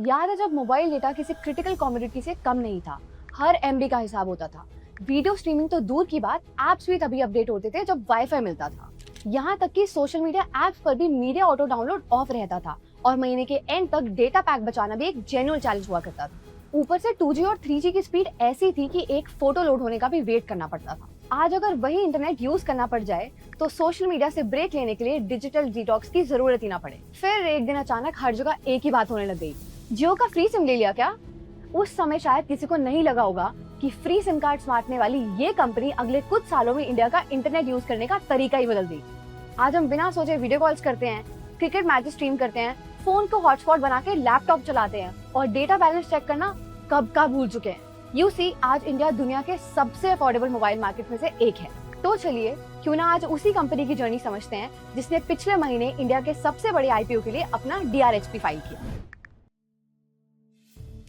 याद है जब मोबाइल डेटा किसी क्रिटिकल कमोडिटी से कम नहीं था, हर एमबी का हिसाब होता था। वीडियो स्ट्रीमिंग तो दूर की बात, एप्स भी तभी अपडेट होते थे जब वाईफाई मिलता था। यहाँ तक कि सोशल मीडिया एप्स पर भी मीडिया ऑटो डाउनलोड ऑफ रहता था और महीने के एंड तक डेटा पैक बचाना भी एक जेन्युइन चैलेंज हुआ करता था। ऊपर से 2G और 3G की स्पीड ऐसी थी कि एक फोटो लोड होने का भी वेट करना पड़ता था। आज अगर वही इंटरनेट यूज करना पड़ जाए तो सोशल मीडिया से ब्रेक लेने के लिए डिजिटल डिटॉक्स की जरूरत ही ना पड़े। फिर एक दिन अचानक हर जगह एक ही बात होने लग गई, जियो का फ्री सिम ले लिया क्या? उस समय शायद किसी को नहीं लगा होगा कि फ्री सिम कार्ड बांटने वाली ये कंपनी अगले कुछ सालों में इंडिया का इंटरनेट यूज करने का तरीका ही बदल दी। आज हम बिना सोचे वीडियो कॉल्स करते हैं, क्रिकेट मैच स्ट्रीम करते हैं, फोन को हॉटस्पॉट बना के लैपटॉप चलाते हैं और डेटा बैलेंस चेक करना कब का भूल चुके हैं। आज इंडिया दुनिया के सबसे अफोर्डेबल मोबाइल मार्केट में से एक है। तो चलिए क्यों ना आज उसी कंपनी की जर्नी समझते हैं जिसने पिछले महीने इंडिया के सबसे बड़े आईपीओ के लिए अपना DRHP फाइल किया।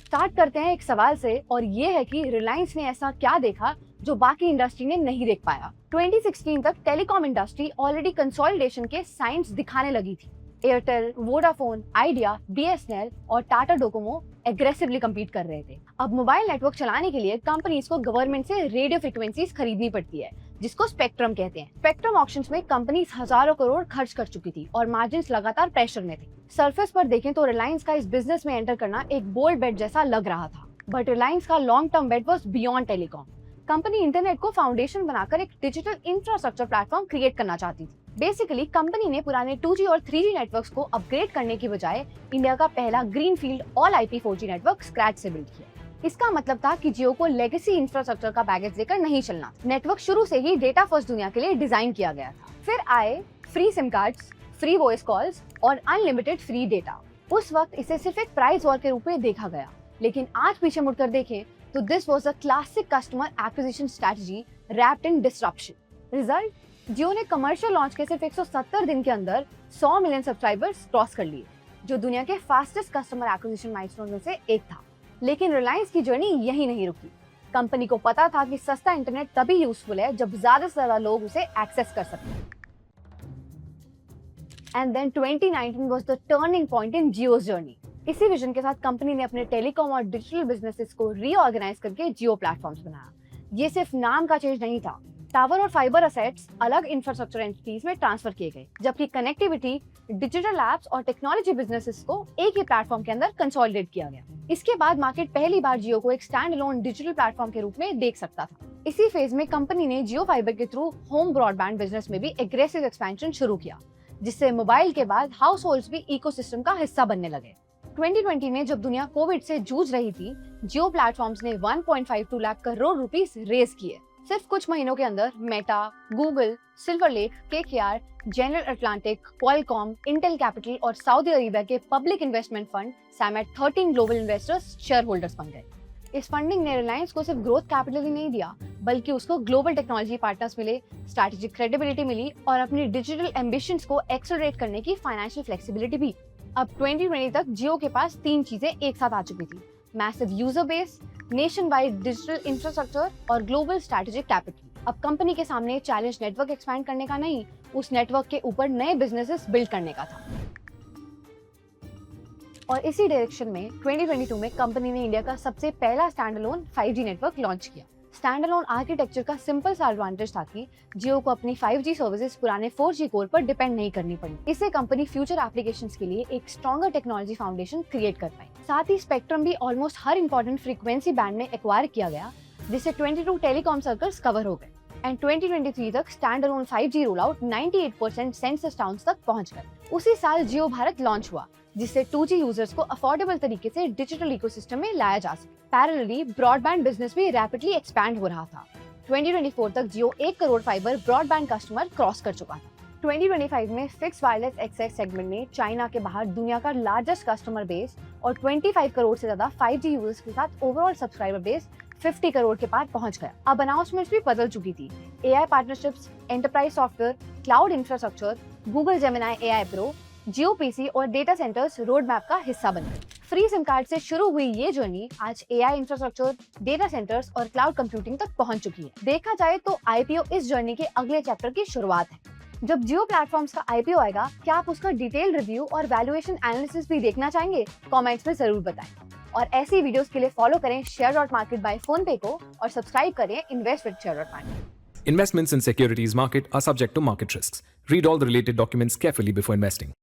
स्टार्ट करते हैं एक सवाल से, और ये है कि रिलायंस ने ऐसा क्या देखा जो बाकी इंडस्ट्री ने नहीं देख पाया। 2016 तक टेलीकॉम इंडस्ट्री ऑलरेडी कंसोलिडेशन के साइंस दिखाने लगी थी। एयरटेल, वोडाफोन, आइडिया, BSNL और टाटा डोकोमो एग्रेसिवली कम्पीट कर रहे थे। अब मोबाइल नेटवर्क चलाने के लिए कंपनीज को गवर्नमेंट से रेडियो फ्रीक्वेंसीज खरीदनी पड़ती है, जिसको स्पेक्ट्रम कहते हैं। स्पेक्ट्रम ऑक्शंस में कंपनीज हजारों करोड़ खर्च कर चुकी थी और मार्जिन्स लगातार प्रेशर में थे। सरफेस पर देखें तो रिलायंस का इस बिजनेस में एंटर करना एक बोल्ड बेट जैसा लग रहा था, बट रिलायंस का long term bet was beyond telecom. Company internet को फाउंडेशन बनाकर एक डिजिटल इंफ्रास्ट्रक्चर प्लेटफॉर्म क्रिएट करना चाहती थी। बेसिकली कंपनी ने पुराने 2G और 3G नेटवर्क्स को अपग्रेड करने की बजाय इंडिया का पहला greenfield all IP 4G network scratch से बिल्ड किया। इसका मतलब था कि जियो को लेगेसी इंफ्रास्ट्रक्चर का बैगेज लेकर नहीं चलना। नेटवर्क शुरू से ही डेटा फर्स्ट दुनिया के लिए डिजाइन किया गया था। फिर आए free SIM cards, free voice calls और अनलिमिटेड फ्री डेटा। उस वक्त इसे सिर्फ एक प्राइस वॉर के रूप में देखा गया, लेकिन आज पीछे मुड़कर देखें तो this was a classic customer acquisition strategy wrapped in disruption. Result, Jio ने कमर्शियल लॉन्च के सिर्फ 170 दिन के अंदर 100 मिलियन सब्सक्राइबर्स क्रॉस कर लिए, जो दुनिया के फास्टेस्ट कस्टमर एक्विजिशन माइलस्टोन में से एक था। लेकिन रिलायंस की जर्नी यही नहीं रुकी। कंपनी को पता था कि सस्ता इंटरनेट तभी यूजफुल है जब ज्यादा से ज्यादा लोग उसे एक्सेस कर सकते हैं। And then 2019 was the turning point in Jio's journey. इसी विजन के साथ कंपनी ने अपने टेलीकॉम और डिजिटल बिजनेसेस को रीऑर्गेनाइज करके जियो प्लेटफॉर्म्स बनाया। ये सिर्फ नाम का चेंज नहीं था। टावर और फाइबर असेट्स अलग इंफ्रास्ट्रक्चर एंटिटीज में ट्रांसफर किए गए, जबकि कनेक्टिविटी, डिजिटल एप्स और टेक्नोलॉजी बिजनेसेस को एक ही प्लेटफॉर्म के अंदर कंसोलिडेट किया गया। इसके बाद मार्केट पहली बार जियो को एक स्टैंड अलोन डिजिटल प्लेटफॉर्म के रूप में देख सकता था। इसी फेज में कंपनी ने जियो फाइबर के थ्रू होम ब्रॉडबैंड बिजनेस में भी एग्रेसिव एक्सपेंशन शुरू किया, जिससे मोबाइल के बाद हाउस होल्ड्स भी इकोसिस्टम का हिस्सा बनने लगे। 2020 में जब दुनिया कोविड से जूझ रही थी, जियो प्लेटफॉर्म्स ने 1.52 लाख करोड़ रुपीस रेज किए। सिर्फ कुछ महीनों के अंदर Meta, Google, Silver Lake, KKR, General Atlantic, Qualcomm, Intel Capital और सऊदी अरेबिया के पब्लिक इन्वेस्टमेंट फंड सैमेट 13 ग्लोबल इन्वेस्टर्स शेयर होल्डर्स बन गए। इस फंडिंग ने रिलायंस को सिर्फ ग्रोथ कैपिटल ही नहीं दिया, बल्कि उसको ग्लोबल टेक्नोलॉजी पार्टनर्स मिले, स्ट्रैटेजिक क्रेडिबिलिटी मिली और अपनी डिजिटल एम्बिशंस को एक्सेलरेट करने की फाइनेंशियल फ्लेक्सिबिलिटी भी। अब 2020 तक जियो के पास 3 चीजें एक साथ आ चुकी थी: massive user base, nation wide digital infrastructure और ग्लोबल स्ट्रैटेजिक कैपिटल। अब कंपनी के सामने चैलेंज नेटवर्क एक्सपैंड करने का नहीं, उस नेटवर्क के ऊपर नए बिजनेसेस बिल्ड करने का था। और इसी डायरेक्शन में 2022 में कंपनी ने इंडिया का सबसे पहला stand alone 5G network launch किया। स्टैंड अलोन आर्किटेक्चर का सिंपल सा एडवांटेज था कि जियो को अपनी 5G सर्विसेज पुराने 4G कोर पर डिपेंड नहीं करनी पड़ी। इससे कंपनी फ्यूचर एप्लीकेशंस के लिए एक स्ट्रॉन्गर टेक्नोलॉजी फाउंडेशन क्रिएट कर पाई। साथ ही स्पेक्ट्रम भी ऑलमोस्ट हर इंपॉर्टेंट फ्रीक्वेंसी बैंड में एक्वायर किया गया, जिससे 22 टेलीकॉम सर्कल्स कवर हो गए। एंड 2023 तक stand alone 5G roll out 98% census towns तक पहुंच गए। उसी साल जियो भारत लॉन्च हुआ, जिससे 2G यूजर्स को अफोर्डेबल तरीके से डिजिटल इकोसिस्टम में लाया जा सके। पैरेलली ब्रॉडबैंड बिजनेस भी रैपिडली एक्सपैंड हो रहा था। 2024 तक जियो 1 crore fibre broadband customer cross कर चुका था। 2025 में फिक्स वायरलेस एक्सेस सेगमेंट में चाइना के बाहर दुनिया का लार्जेस्ट कस्टमर बेस और 25 करोड़ से ज्यादा 5G यूजर्स के साथ ओवरऑल सब्सक्राइबर बेस 50 करोड़ के पार पहुंच गया। अब अनाउंसमेंट्स भी बदल चुकी थी। AI partnerships, enterprise software, cloud infrastructure, Google Gemini AI pro, Jio PC और डेटा सेंटर्स रोड मैप का हिस्सा बन गए। फ्री सिम कार्ड से शुरू हुई ये जर्नी आज AI इंफ्रास्ट्रक्चर, डेटा सेंटर्स और क्लाउड कंप्यूटिंग तक पहुंच चुकी है। देखा जाए तो IPO इस जर्नी के अगले चैप्टर की शुरुआत है। जब जियो प्लेटफॉर्म्स का आईपीओ आएगा, क्या आप उसका डिटेल रिव्यू और वैल्यूएशन एनालिसिस भी देखना चाहेंगे? कमेंट्स में जरूर बताएं। और ऐसी वीडियोस के लिए फॉलो करें Share.Market बाय फोनपे को और सब्सक्राइब करें invest with Share.Market। Investments in securities market are subject to market risks. Read all the related documents carefully before investing.